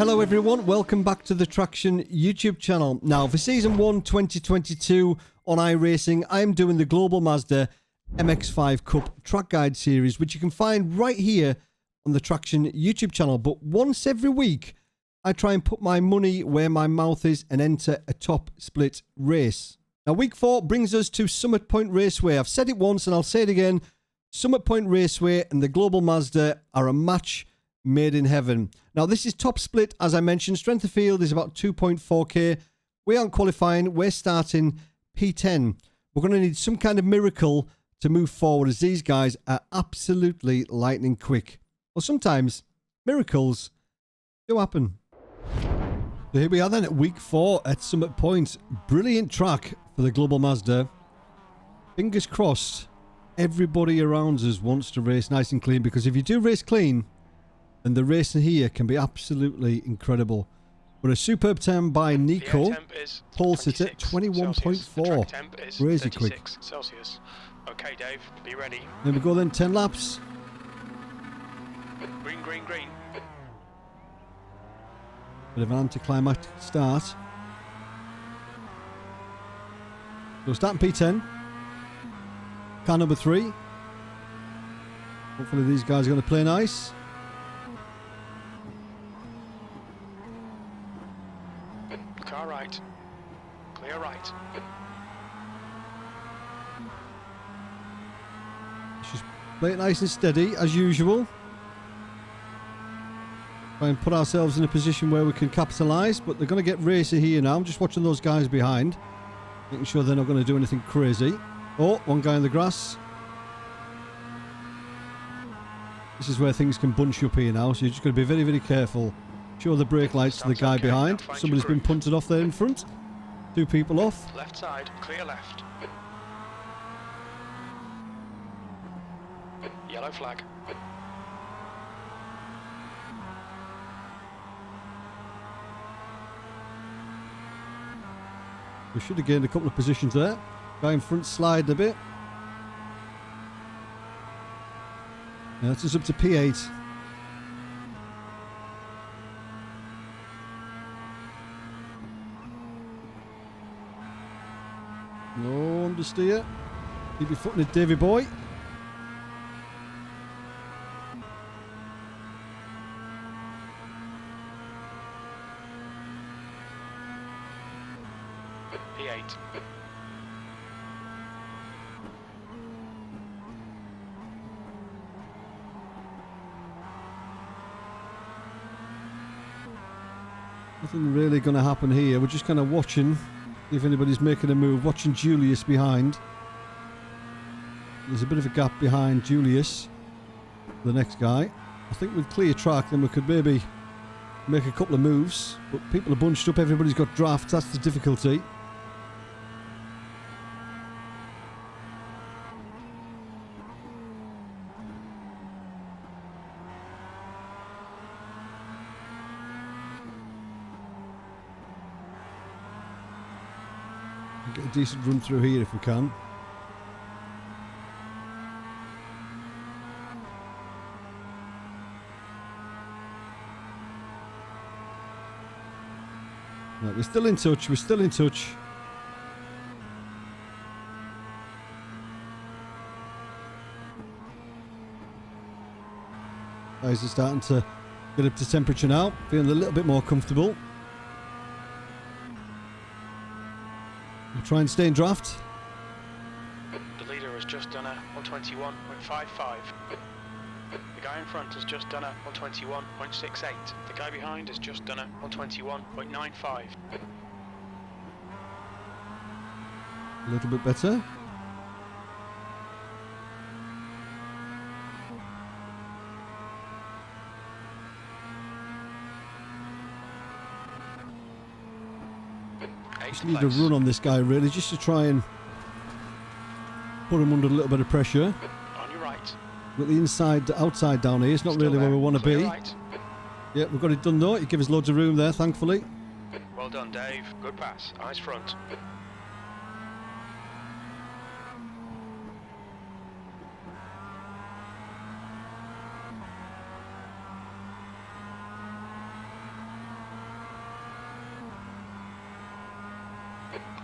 Hello everyone, welcome back to the Traxion YouTube channel. Now for Season 1 2022 on iRacing, I am doing the Global Mazda MX-5 Cup track guide series, which you can find right here on the Traxion YouTube channel. But once every week, I try and put my money where my mouth is and enter a top split race. Now week 4 brings us to Summit Point Raceway. I've said it once and I'll say it again. Summit Point Raceway and the Global Mazda are a match made in heaven. Now this is top split, as I mentioned. Strength of field is about 2.4k. We aren't qualifying, we're starting P10. We're going to need some kind of miracle to move forward, as these guys are absolutely lightning quick. Well, sometimes miracles do happen. So here we are then at week 4 at Summit Point. Brilliant track for the Global Mazda. Fingers crossed everybody around us wants to race nice and clean, because if you do race clean, and the racing here can be absolutely incredible. But a superb time by Nico. Pole sit at 21.4. Crazy quick. Celsius. Okay, Dave, be ready. There we go then, 10 laps. Green, green, green. Bit of an anticlimactic start. So starting P10. Car number 3. Hopefully these guys are going to play nice. Car right. Clear right. Let's just play it nice and steady, as usual. Try and put ourselves in a position where we can capitalise, but they're going to get racy here now. I'm just watching those guys behind, making sure they're not going to do anything crazy. Oh, one guy in the grass. This is where things can bunch up here now, so you're just going to be very, very careful. Show the brake lights to the guy behind. Somebody's been punted off there in front. 2 people off. Left side, clear left. Yellow flag. We should have gained a couple of positions there. Guy in front sliding a bit. Yeah, that's us up to P8. No understeer. Keep your foot in it, Davy boy. P8. Nothing really going to happen here. We're just kind of watching if anybody's making a move. Watching Julius behind. There's a bit of a gap behind Julius, the next guy. I think with clear track then we could maybe make a couple of moves, but people are bunched up, everybody's got drafts, that's the difficulty. Get a decent run through here if we can. Right, we're still in touch, we're still in touch. Guys are starting to get up to temperature now, feeling a little bit more comfortable. We'll try and stay in draft. The leader has just done a 121.55. The guy in front has just done a 121.68. The guy behind has just done a 121.95. A little bit better. Just need a run on this guy really, just to try and put him under a little bit of pressure. On your right. With the inside, outside down here, it's not really where we want to be. Right. Yeah, we've got it done though. You give us loads of room there, thankfully. Well done, Dave. Good pass. Eyes front.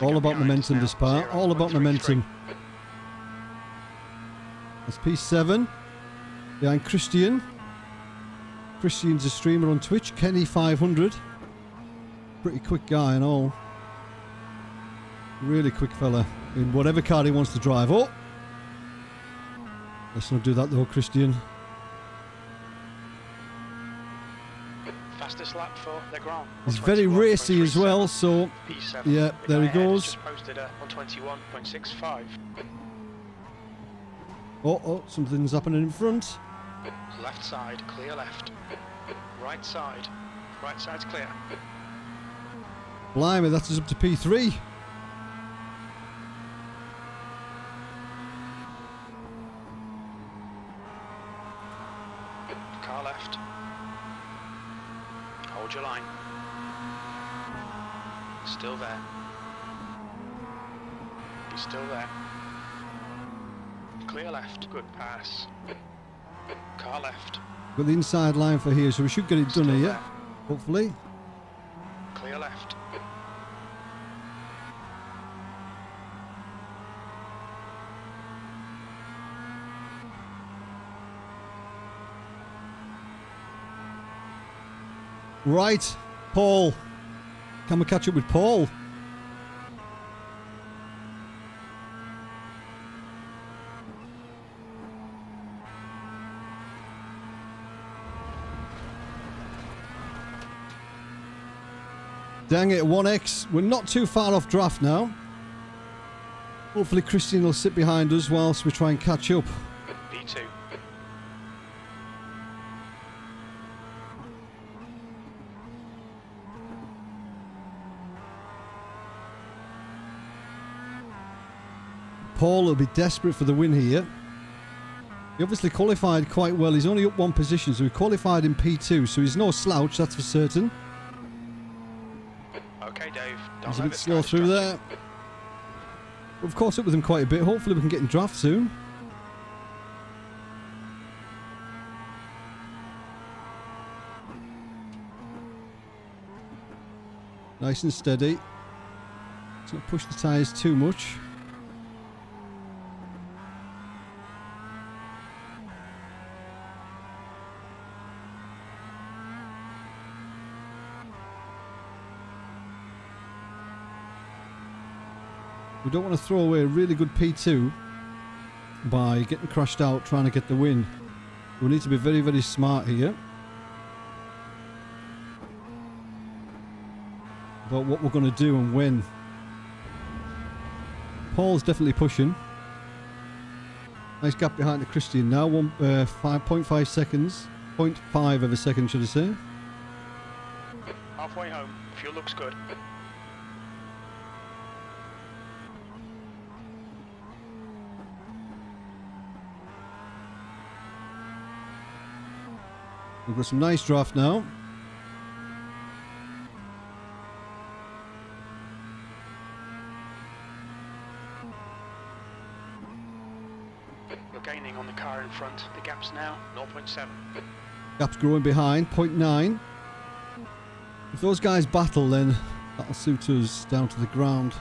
All about momentum this part. All about momentum. That's P7. Behind Christian. Christian's a streamer on Twitch. Kenny 500. Pretty quick guy and all. Really quick fella. In whatever car he wants to drive. Oh! Let's not do that though, Christian. Fastest lap for the Grand. He's very racy as well, so P7. yeah, there he goes. Just posted a 121.65. Oh, something's happening in front. Left side, clear left. Right side. Right side's clear. Blimey, that's us up to P3. Car left. Hold your line. Still there. He's still there. Clear left. Good pass. Car left. Got the inside line for here, so we should get it done here. Hopefully. Clear left. Right, Paul. Can we catch up with Paul? Dang it, 1x. We're not too far off draft now. Hopefully Christian will sit behind us whilst we try and catch up. B2. Paul will be desperate for the win here. He obviously qualified quite well. He's only up one position, so he qualified in P2, so he's no slouch, that's for certain. Okay, Dave. He's a bit slow through there. We've caught up with him quite a bit. Hopefully we can get in draft soon. Nice and steady. Let's not push the tyres too much. We don't want to throw away a really good P2 by getting crashed out trying to get the win. We need to be very, very smart here about what we're going to do and when. Paul's definitely pushing. Nice gap behind the Christian now. 5.5 seconds. 0.5 of a second, should I say. Halfway home. Fuel looks good. We've got some nice draft now. You're gaining on the car in front. The gap's now 0.7. Gap's growing behind, 0.9. If those guys battle, then that'll suit us down to the ground.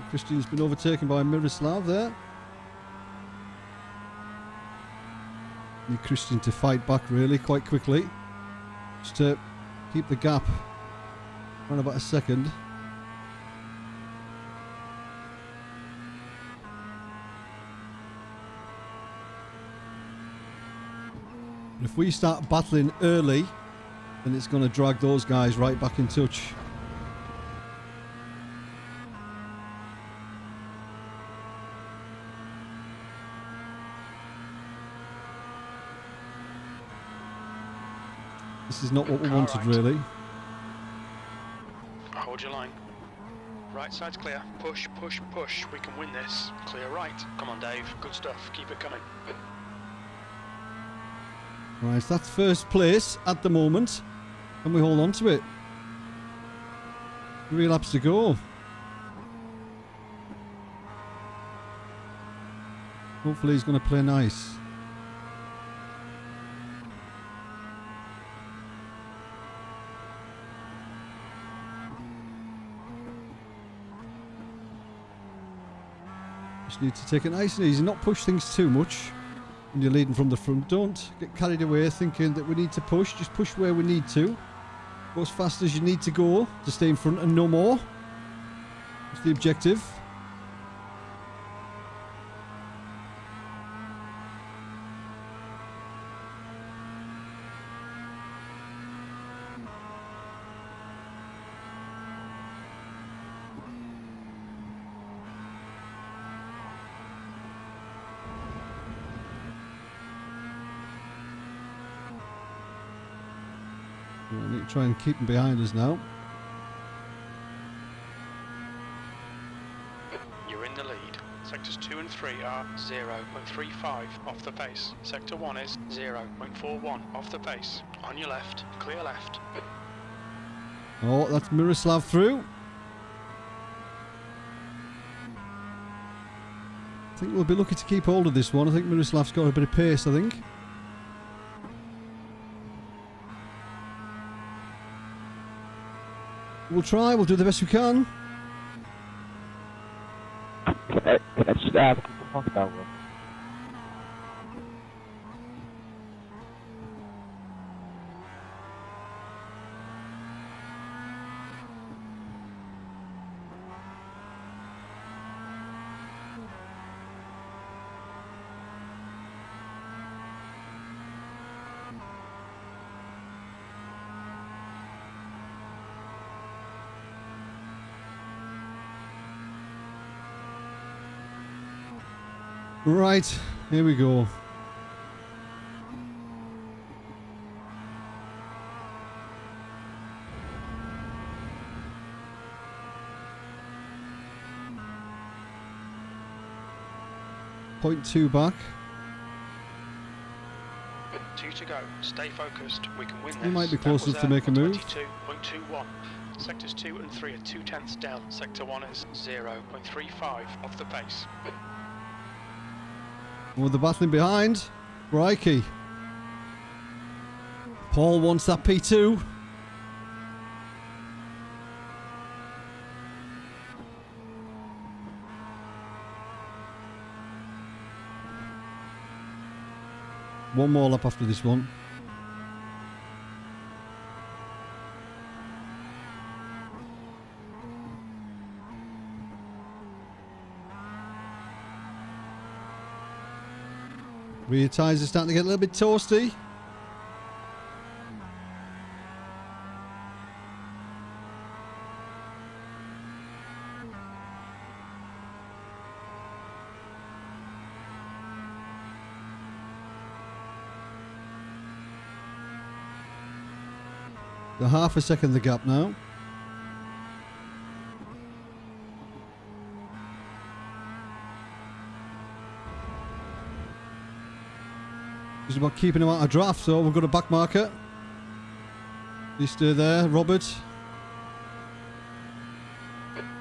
Christian's been overtaken by Miroslav there. Need Christian to fight back really quite quickly. Just to keep the gap around about a second. If we start battling early, then it's going to drag those guys right back in touch. This is not what we wanted, really. Hold your line. Right side's clear. Push, push, push. We can win this. Clear right. Come on, Dave. Good stuff. Keep it coming. Right, so that's first place at the moment. Can we hold on to it? 3 laps to go. Hopefully he's going to play nice. Just need to take it nice and easy, not push things too much when you're leading from the front. Don't get carried away thinking that we need to push. Just push where we need to. Go as fast as you need to go to stay in front and no more. That's the objective. We need to try and keep them behind us now. You're in the lead. Sectors 2 and 3 are 0.35 off the pace. Sector 1 is 0.41 off the pace. On your left, clear left. Oh, that's Miroslav through. I think we'll be lucky to keep hold of this one. I think Miroslav's got a bit of pace, I think. We'll try, we'll do the best we can. Right, here we go. Point 2 back. 2 to go. Stay focused. We can win this. We might be close enough to make a move. 22.21. Sectors 2 and 3 are 0.2 down. Sector 1 is 0.35 off the pace. With the battling behind, Reiki. Paul wants that P2. One more lap after this one. Rear tyres are starting to get a little bit toasty. They're half a second the gap now. It's about keeping him out of draft, so we've got a back marker. You stay there, Robert.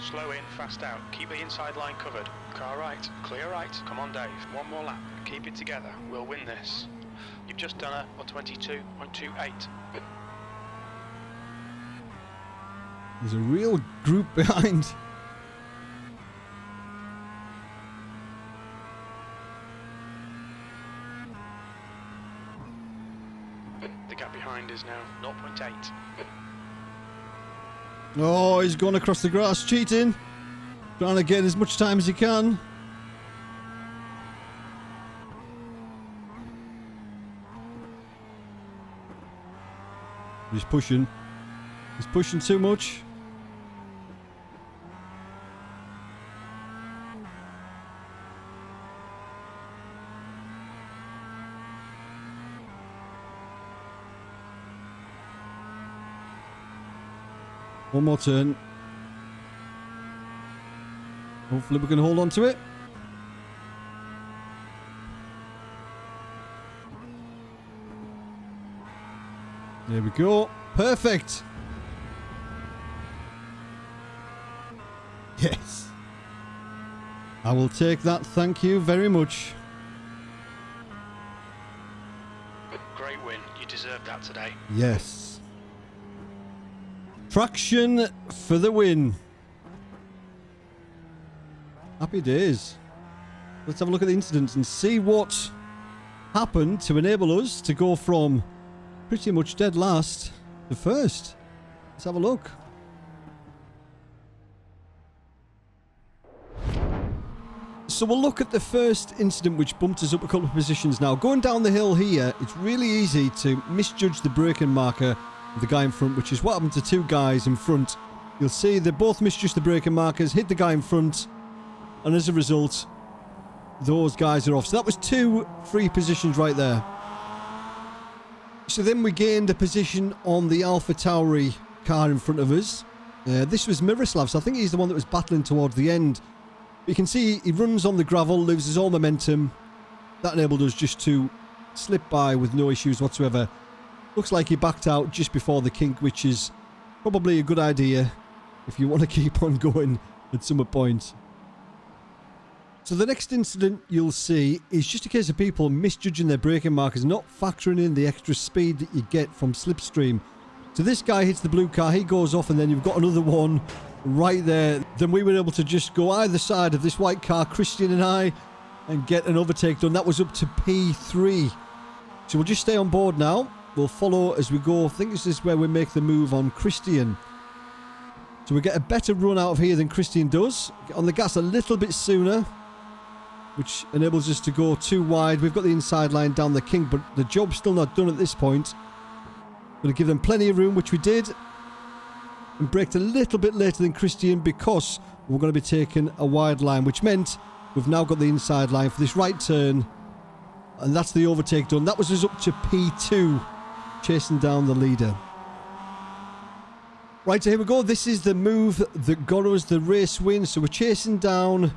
Slow in, fast out. Keep the inside line covered. Car right, clear right. Come on, Dave. One more lap. Keep it together. We'll win this. You've just done a 122.28. There's a real group behind. The gap behind is now 0.8. Oh, he's gone across the grass, cheating. Trying to get as much time as he can. He's pushing. He's pushing too much. One more turn. Hopefully we can hold on to it. There we go. Perfect. Yes. I will take that. Thank you very much. deserved that today. Yes. Traxion for the win. Happy days. Let's have a look at the incidents and see what happened to enable us to go from pretty much dead last to first. Let's have a look. So we'll look at the first incident, which bumped us up a couple of positions now. Going down the hill here, it's really easy to misjudge the braking marker of the guy in front, which is what happened to two guys in front. You'll see they both misjudged the braking markers, hit the guy in front, and as a result, those guys are off. So that was 2 free positions right there. So then we gained a position on the Alpha Tauri car in front of us. This was Miroslav, so I think he's the one that was battling towards the end. You can see he runs on the gravel, loses all momentum. That enabled us just to slip by with no issues whatsoever. Looks like he backed out just before the kink, which is probably a good idea if you want to keep on going at some point. So the next incident you'll see is just a case of people misjudging their braking markers, not factoring in the extra speed that you get from slipstream. So this guy hits the blue car, he goes off, and then you've got another one right there. Then we were able to just go either side of this white car, Christian and I, and get an overtake done. That was up to P3. So we'll just stay on board now. We'll follow as we go. I think this is where we make the move on Christian. So we get a better run out of here than Christian does. Get on the gas a little bit sooner, which enables us to go too wide. We've got the inside line down the kink, but the job's still not done at this point. Going to give them plenty of room, which we did. And braked a little bit later than Christian because we're going to be taking a wide line, which meant we've now got the inside line for this right turn. And that's the overtake done. That was us up to P2, chasing down the leader. Right, so here we go. This is the move that got us the race win. So we're chasing down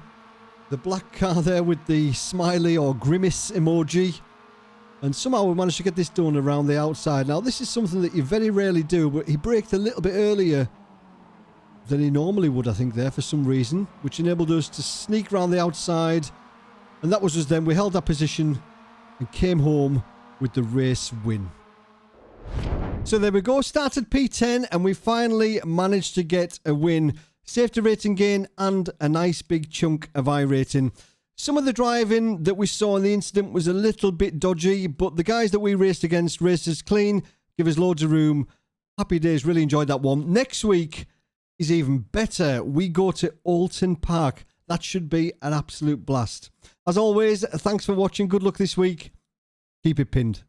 the black car there with the smiley or grimace emoji. And somehow we managed to get this done around the outside. Now, this is something that you very rarely do, but he braked a little bit earlier than he normally would, I think, there for some reason, which enabled us to sneak around the outside. And that was us then. We held that position and came home with the race win. So there we go. Started P10, and we finally managed to get a win. Safety rating gain and a nice big chunk of iRating. Some of the driving that we saw in the incident was a little bit dodgy, but the guys that we raced against raced us clean, give us loads of room. Happy days, really enjoyed that one. Next week is even better. We go to Alton Park. That should be an absolute blast. As always, thanks for watching. Good luck this week. Keep it pinned.